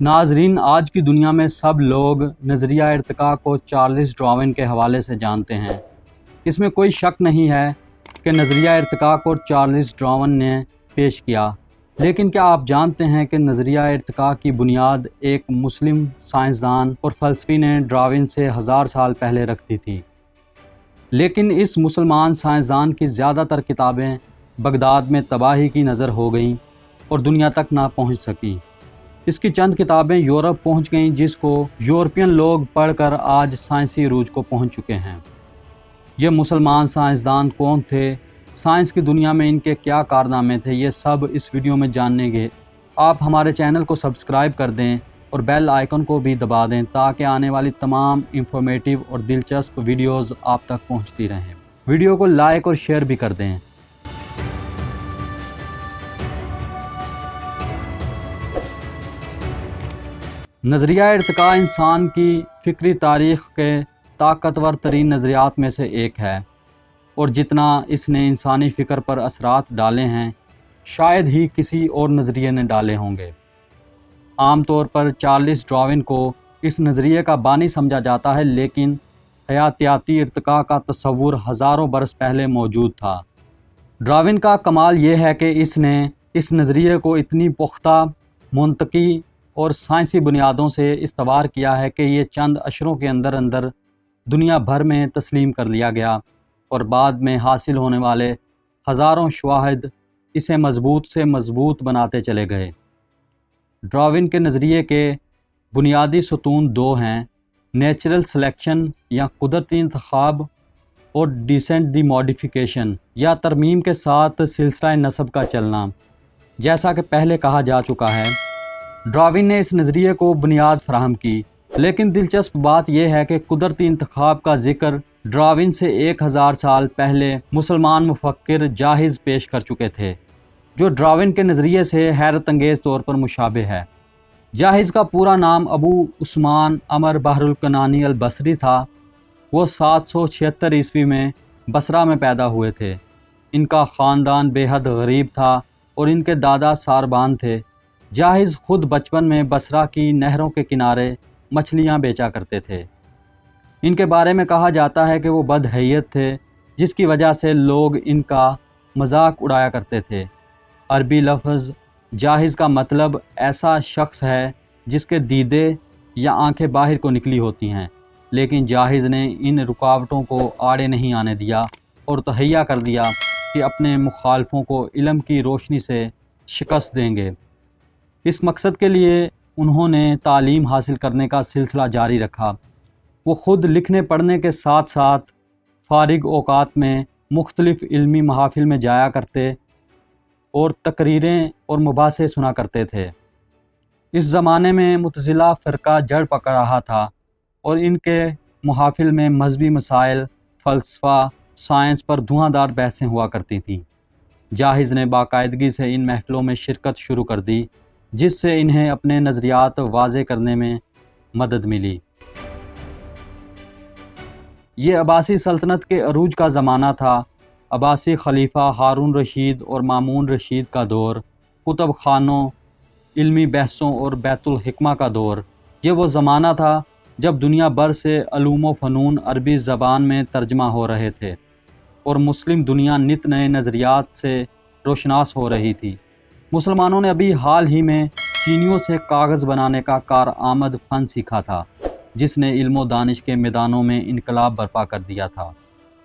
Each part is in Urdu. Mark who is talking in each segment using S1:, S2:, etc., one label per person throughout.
S1: ناظرین، آج کی دنیا میں سب لوگ نظریہ ارتقاء کو چارلس ڈارون کے حوالے سے جانتے ہیں۔ اس میں کوئی شک نہیں ہے کہ نظریہ ارتقاء کو چارلس ڈارون نے پیش کیا، لیکن کیا آپ جانتے ہیں کہ نظریہ ارتقاء کی بنیاد ایک مسلم سائنسدان اور فلسفی نے ڈارون سے 1000 سال پہلے رکھ دی تھی؟ لیکن اس مسلمان سائنسدان کی زیادہ تر کتابیں بغداد میں تباہی کی نظر ہو گئیں اور دنیا تک نہ پہنچ سکیں۔ اس کی چند کتابیں یورپ پہنچ گئیں، جس کو یورپین لوگ پڑھ کر آج سائنسی عروج کو پہنچ چکے ہیں۔ یہ مسلمان سائنسدان کون تھے؟ سائنس کی دنیا میں ان کے کیا کارنامے تھے؟ یہ سب اس ویڈیو میں جانیں گے۔ آپ ہمارے چینل کو سبسکرائب کر دیں اور بیل آئیکن کو بھی دبا دیں تاکہ آنے والی تمام انفارمیٹیو اور دلچسپ ویڈیوز آپ تک پہنچتی رہیں۔ ویڈیو کو لائک اور شیئر بھی کر دیں۔ نظریہ ارتقاء انسان کی فکری تاریخ کے طاقتور ترین نظریات میں سے ایک ہے، اور جتنا اس نے انسانی فکر پر اثرات ڈالے ہیں، شاید ہی کسی اور نظریے نے ڈالے ہوں گے۔ عام طور پر چارلس ڈارون کو اس نظریے کا بانی سمجھا جاتا ہے، لیکن حیاتیاتی ارتقاء کا تصور ہزاروں برس پہلے موجود تھا۔ ڈارون کا کمال یہ ہے کہ اس نے اس نظریے کو اتنی پختہ، منطقی اور سائنسی بنیادوں سے استوار کیا ہے کہ یہ چند اشروں کے اندر دنیا بھر میں تسلیم کر لیا گیا، اور بعد میں حاصل ہونے والے ہزاروں شواہد اسے مضبوط سے مضبوط بناتے چلے گئے۔ ڈارون کے نظریے کے بنیادی ستون دو ہیں: نیچرل سلیکشن یا قدرتی انتخاب، اور ڈیسنٹ دی ماڈیفیکیشن یا ترمیم کے ساتھ سلسلہ نسب کا چلنا۔ جیسا کہ پہلے کہا جا چکا ہے، ڈارون نے اس نظریے کو بنیاد فراہم کی، لیکن دلچسپ بات یہ ہے کہ قدرتی انتخاب کا ذکر ڈارون سے 1000 سال پہلے مسلمان مفکر جاحظ پیش کر چکے تھے، جو ڈارون کے نظریے سے حیرت انگیز طور پر مشابہ ہے۔ جاحظ کا پورا نام ابو عثمان عمر بحر الکنانی البصری تھا۔ وہ 776 عیسوی میں بصرہ میں پیدا ہوئے تھے۔ ان کا خاندان بے حد غریب تھا اور ان کے دادا ساربان تھے۔ جاحظ خود بچپن میں بصرہ کی نہروں کے کنارے مچھلیاں بیچا کرتے تھے۔ ان کے بارے میں کہا جاتا ہے کہ وہ بدحیت تھے، جس کی وجہ سے لوگ ان کا مذاق اڑایا کرتے تھے۔ عربی لفظ جاحظ کا مطلب ایسا شخص ہے جس کے دیدے یا آنکھیں باہر کو نکلی ہوتی ہیں، لیکن جاحظ نے ان رکاوٹوں کو آڑے نہیں آنے دیا اور تہیہ کر دیا کہ اپنے مخالفوں کو علم کی روشنی سے شکست دیں گے۔ اس مقصد کے لیے انہوں نے تعلیم حاصل کرنے کا سلسلہ جاری رکھا۔ وہ خود لکھنے پڑھنے کے ساتھ ساتھ فارغ اوقات میں مختلف علمی محافل میں جایا کرتے اور تقریریں اور مباحثے سنا کرتے تھے۔ اس زمانے میں معتزلہ فرقہ جڑ پکڑ رہا تھا، اور ان کے محافل میں مذہبی مسائل، فلسفہ، سائنس پر دھواں دار بحثیں ہوا کرتی تھیں۔ جاحظ نے باقاعدگی سے ان محفلوں میں شرکت شروع کر دی، جس سے انہیں اپنے نظریات واضح کرنے میں مدد ملی۔ یہ عباسی سلطنت کے عروج کا زمانہ تھا۔ عباسی خلیفہ ہارون رشید اور مامون رشید کا دور، کتب خانوں، علمی بحثوں اور بیت الحکمہ کا دور۔ یہ وہ زمانہ تھا جب دنیا بھر سے علوم و فنون عربی زبان میں ترجمہ ہو رہے تھے، اور مسلم دنیا نت نئے نظریات سے روشناس ہو رہی تھی۔ مسلمانوں نے ابھی حال ہی میں چینیوں سے کاغذ بنانے کا کارآمد فن سیکھا تھا، جس نے علم و دانش کے میدانوں میں انقلاب برپا کر دیا تھا۔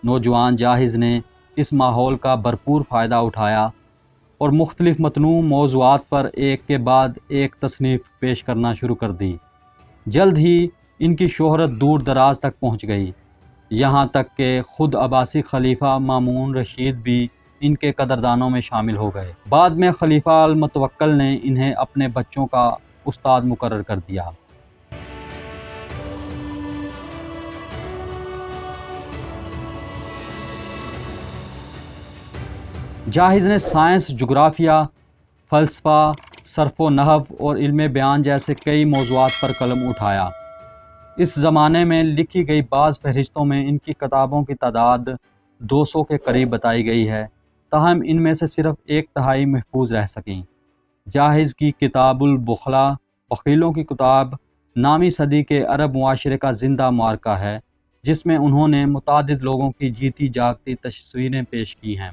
S1: نوجوان جاحظ نے اس ماحول کا بھرپور فائدہ اٹھایا اور مختلف متنوع موضوعات پر ایک کے بعد ایک تصنیف پیش کرنا شروع کر دی۔ جلد ہی ان کی شہرت دور دراز تک پہنچ گئی، یہاں تک کہ خود عباسی خلیفہ مامون رشید بھی ان کے قدردانوں میں شامل ہو گئے۔ بعد میں خلیفہ المتوکل نے انہیں اپنے بچوں کا استاد مقرر کر دیا۔ جاحظ نے سائنس، جغرافیہ، فلسفہ، صرف و نحو اور علم بیان جیسے کئی موضوعات پر قلم اٹھایا۔ اس زمانے میں لکھی گئی بعض فہرستوں میں ان کی کتابوں کی تعداد 200 کے قریب بتائی گئی ہے، تاہم ان میں سے صرف 1/3 محفوظ رہ سکیں۔ جاحظ کی کتاب البخلا بخیلوں کی کتاب نامی صدی کے عرب معاشرے کا زندہ معرکہ ہے، جس میں انہوں نے متعدد لوگوں کی جیتی جاگتی تصویریں پیش کی ہیں۔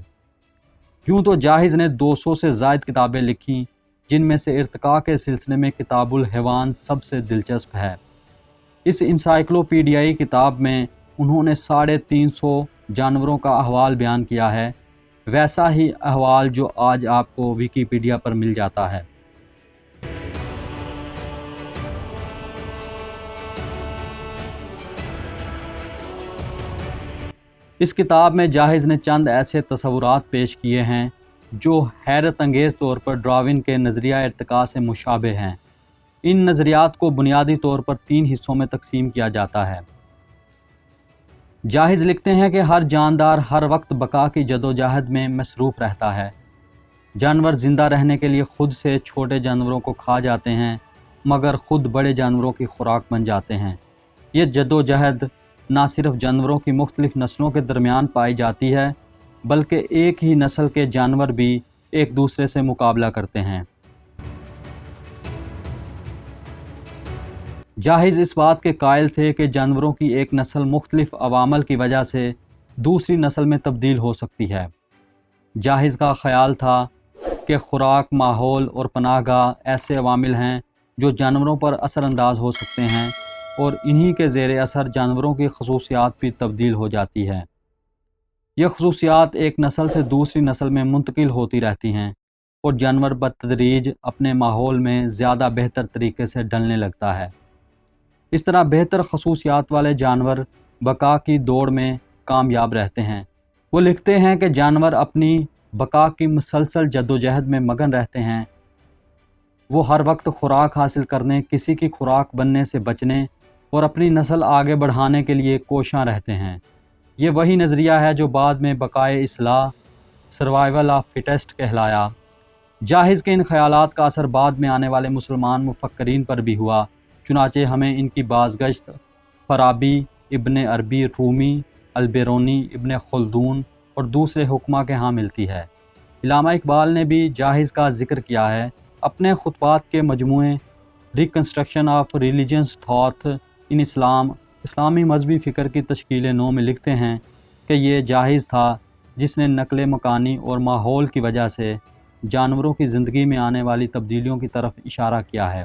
S1: یوں تو جاحظ نے 200 سے زائد کتابیں لکھیں، جن میں سے ارتقاء کے سلسلے میں کتاب الحیوان سب سے دلچسپ ہے۔ اس انسائکلوپیڈیائی کتاب میں انہوں نے 350 جانوروں کا احوال بیان کیا ہے، ویسا ہی احوال جو آج آپ کو ویکیپیڈیا پر مل جاتا ہے۔ اس کتاب میں جاحظ نے چند ایسے تصورات پیش کیے ہیں جو حیرت انگیز طور پر ڈارون کے نظریہ ارتقاء سے مشابہ ہیں۔ ان نظریات کو بنیادی طور پر 3 حصوں میں تقسیم کیا جاتا ہے۔ جاحظ لکھتے ہیں کہ ہر جاندار ہر وقت بقا کی جدوجہد میں مصروف رہتا ہے۔ جانور زندہ رہنے کے لیے خود سے چھوٹے جانوروں کو کھا جاتے ہیں، مگر خود بڑے جانوروں کی خوراک بن جاتے ہیں۔ یہ جدوجہد نہ صرف جانوروں کی مختلف نسلوں کے درمیان پائی جاتی ہے، بلکہ ایک ہی نسل کے جانور بھی ایک دوسرے سے مقابلہ کرتے ہیں۔ جاحظ اس بات کے قائل تھے کہ جانوروں کی ایک نسل مختلف عوامل کی وجہ سے دوسری نسل میں تبدیل ہو سکتی ہے۔ جاحظ کا خیال تھا کہ خوراک، ماحول اور پناہ گاہ ایسے عوامل ہیں جو جانوروں پر اثر انداز ہو سکتے ہیں، اور انہی کے زیر اثر جانوروں کی خصوصیات بھی تبدیل ہو جاتی ہے۔ یہ خصوصیات ایک نسل سے دوسری نسل میں منتقل ہوتی رہتی ہیں، اور جانور بتدریج اپنے ماحول میں زیادہ بہتر طریقے سے ڈھلنے لگتا ہے۔ اس طرح بہتر خصوصیات والے جانور بقا کی دوڑ میں کامیاب رہتے ہیں۔ وہ لکھتے ہیں کہ جانور اپنی بقا کی مسلسل جدوجہد میں مگن رہتے ہیں۔ وہ ہر وقت خوراک حاصل کرنے، کسی کی خوراک بننے سے بچنے اور اپنی نسل آگے بڑھانے کے لیے کوشاں رہتے ہیں۔ یہ وہی نظریہ ہے جو بعد میں بقائے اصلاح، سروائیول آف فٹیسٹ کہلایا۔ جاحظ کے ان خیالات کا اثر بعد میں آنے والے مسلمان مفکرین پر بھی ہوا، چنانچہ ہمیں ان کی بازگشت فارابی، ابن عربی رومی، البیرونی، ابن خلدون اور دوسرے حکماء کے ہاں ملتی ہے۔ علامہ اقبال نے بھی جاحظ کا ذکر کیا ہے۔ اپنے خطبات کے مجموعے reconstruction of religious thought in Islam, اسلامی مذہبی فکر کی تشکیل نو میں لکھتے ہیں کہ یہ جاحظ تھا جس نے نقل مکانی اور ماحول کی وجہ سے جانوروں کی زندگی میں آنے والی تبدیلیوں کی طرف اشارہ کیا ہے۔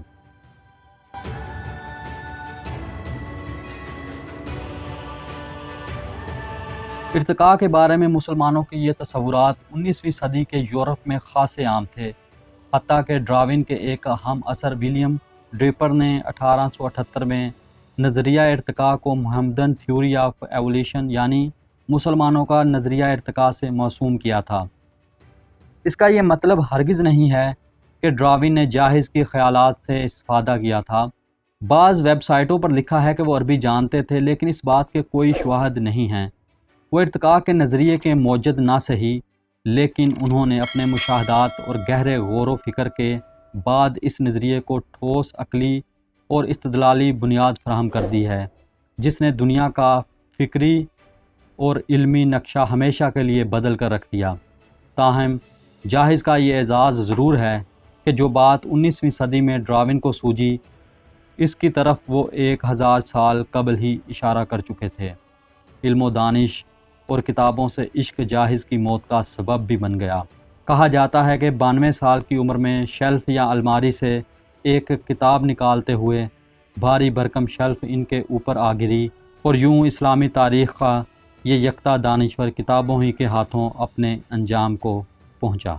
S1: ارتقاء کے بارے میں مسلمانوں کے یہ تصورات 19ویں صدی کے یورپ میں خاصے عام تھے، حتیٰ کہ ڈارون کے ایک ہم عصر ولیم ڈریپر نے 1878 میں نظریہ ارتقاء کو محمدن تھیوری آف ایولیوشن یعنی مسلمانوں کا نظریہ ارتقاء سے موسوم کیا تھا۔ اس کا یہ مطلب ہرگز نہیں ہے کہ ڈارون نے جاحظ کی خیالات سے استفادہ کیا تھا۔ بعض ویب سائٹوں پر لکھا ہے کہ وہ عربی جانتے تھے، لیکن اس بات کے کوئی شواہد نہیں ہیں۔ وہ ارتقاء کے نظریے کے موجد نہ سہی، لیکن انہوں نے اپنے مشاہدات اور گہرے غور و فکر کے بعد اس نظریے کو ٹھوس عقلی اور استدلالی بنیاد فراہم کر دی ہے، جس نے دنیا کا فکری اور علمی نقشہ ہمیشہ کے لیے بدل کر رکھ دیا۔ تاہم جاحظ کا یہ اعزاز ضرور ہے کہ جو بات 19ویں صدی میں ڈارون کو سوجی، اس کی طرف وہ 1000 سال قبل ہی اشارہ کر چکے تھے۔ علم و دانش اور کتابوں سے عشق جاحظ کی موت کا سبب بھی بن گیا۔ کہا جاتا ہے کہ 92 سال کی عمر میں شیلف یا الماری سے ایک کتاب نکالتے ہوئے بھاری بھرکم شیلف ان کے اوپر آ گری، اور یوں اسلامی تاریخ کا یہ یکتا دانشور کتابوں ہی کے ہاتھوں اپنے انجام کو پہنچا۔